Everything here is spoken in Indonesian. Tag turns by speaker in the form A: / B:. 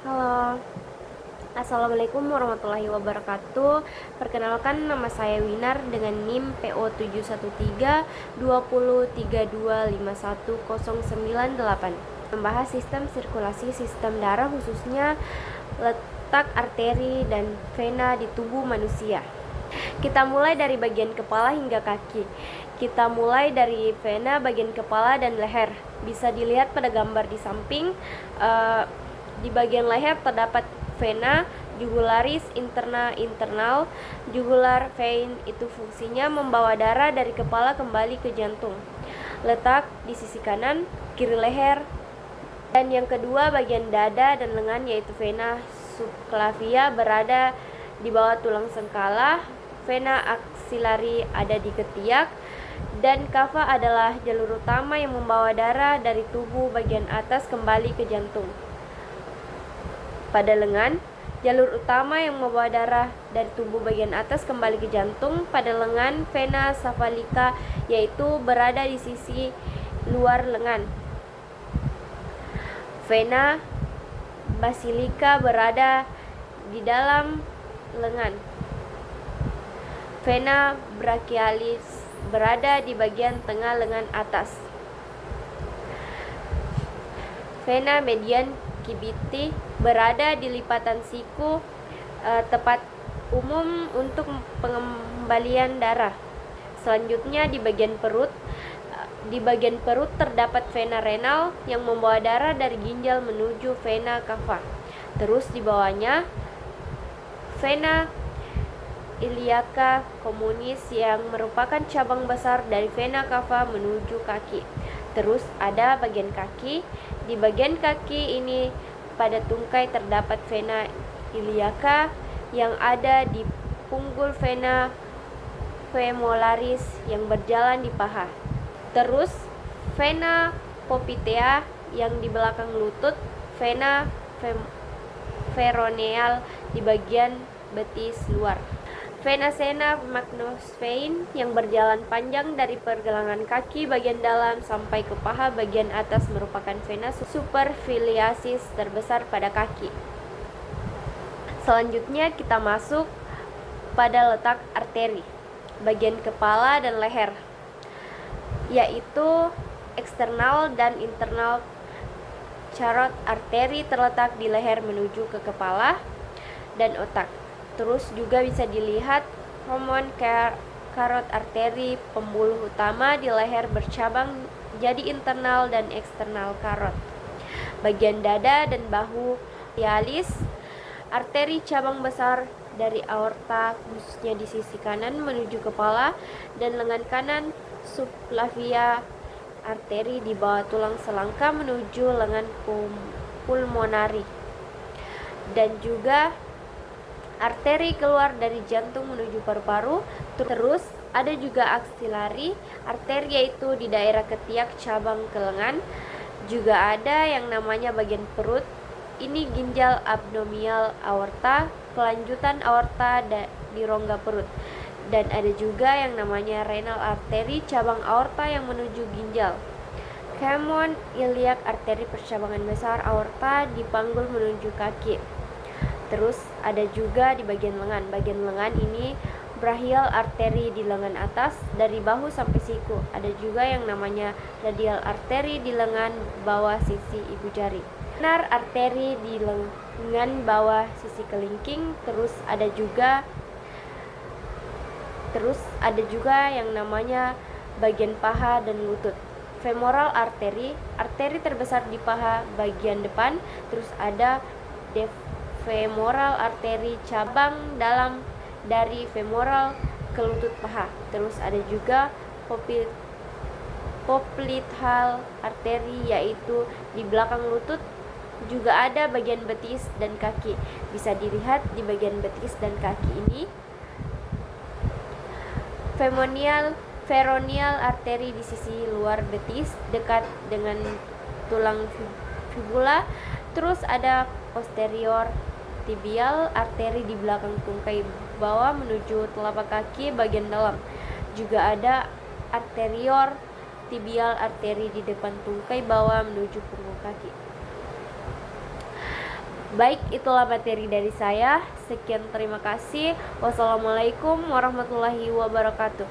A: Halo, Assalamualaikum warahmatullahi wabarakatuh. Perkenalkan, nama saya Winar dengan NIM PO 7132032510998. Membahas sistem sirkulasi sistem darah, khususnya letak arteri dan vena di tubuh manusia. Kita mulai dari bagian kepala hingga kaki. Kita mulai dari vena bagian kepala dan leher. Bisa dilihat pada gambar di samping. Di bagian leher terdapat vena jugularis internal. Jugular vein itu fungsinya membawa darah dari kepala kembali ke jantung. Letak di sisi kanan kiri leher. Dan yang kedua, bagian dada dan lengan, yaitu vena subclavia berada di bawah tulang sengkala. Vena axillari ada di ketiak, dan cava adalah jalur utama yang membawa darah dari tubuh bagian atas kembali ke jantung. Pada lengan, jalur utama yang membawa darah dari tubuh bagian atas kembali ke jantung. Pada lengan, vena savalica yaitu berada di sisi luar lengan. Vena basilica berada di dalam lengan. Vena brachialis berada di bagian tengah lengan atas. Vena median cavity berada di lipatan siku, tempat umum untuk pengembalian darah. Selanjutnya di bagian perut. Di bagian perut terdapat vena renal yang membawa darah dari ginjal menuju vena cava. Terus di bawahnya vena iliaca communis yang merupakan cabang besar dari vena cava menuju kaki. Terus ada bagian kaki. Di bagian kaki ini pada tungkai terdapat vena iliaca yang ada di punggul vena femolaris yang berjalan di paha. Terus vena popltea yang di belakang lutut, vena peroneal di bagian betis luar. Vena sena magnus vein yang berjalan panjang dari pergelangan kaki bagian dalam sampai ke paha bagian atas merupakan vena superciliaris terbesar pada kaki. Selanjutnya kita masuk pada letak arteri bagian kepala dan leher, yaitu eksternal dan internal carot arteri terletak di leher menuju ke kepala dan otak. Terus juga bisa dilihat common carot arteri pembuluh utama di leher bercabang jadi internal dan eksternal carot. Bagian dada dan bahu hialis arteri cabang besar dari aorta, khususnya di sisi kanan menuju kepala dan lengan kanan. Subclavia arteri di bawah tulang selangka menuju lengan pulmonari, dan juga arteri keluar dari jantung menuju paru-paru. Terus ada juga axillary arteri yaitu di daerah ketiak cabang ke lengan. Juga ada yang namanya bagian perut, ini ginjal abdominal aorta, kelanjutan aorta di rongga perut. Dan ada juga yang namanya renal arteri cabang aorta yang menuju ginjal. Common iliac arteri percabangan besar aorta di panggul menuju kaki. Terus ada juga di bagian lengan. Bagian lengan ini brachial arteri di lengan atas dari bahu sampai siku. Ada juga yang namanya radial arteri di lengan bawah sisi ibu jari. Ulnar arteri di lengan bawah sisi kelingking. Terus ada juga yang namanya bagian paha dan lutut. Femoral arteri terbesar di paha bagian depan. Terus ada femoral arteri cabang dalam dari femoral ke lutut paha. Terus ada juga popliteal arteri yaitu di belakang lutut. Juga ada bagian betis dan kaki. Bisa dilihat di bagian betis dan kaki ini. Peroneal arteri di sisi luar betis dekat dengan tulang fibula. Terus ada posterior tibial arteri di belakang tungkai bawah menuju telapak kaki bagian dalam. Juga ada anterior tibial arteri di depan tungkai bawah menuju punggung kaki. Baik, itulah materi dari saya. Sekian, terima kasih. Wassalamualaikum warahmatullahi wabarakatuh.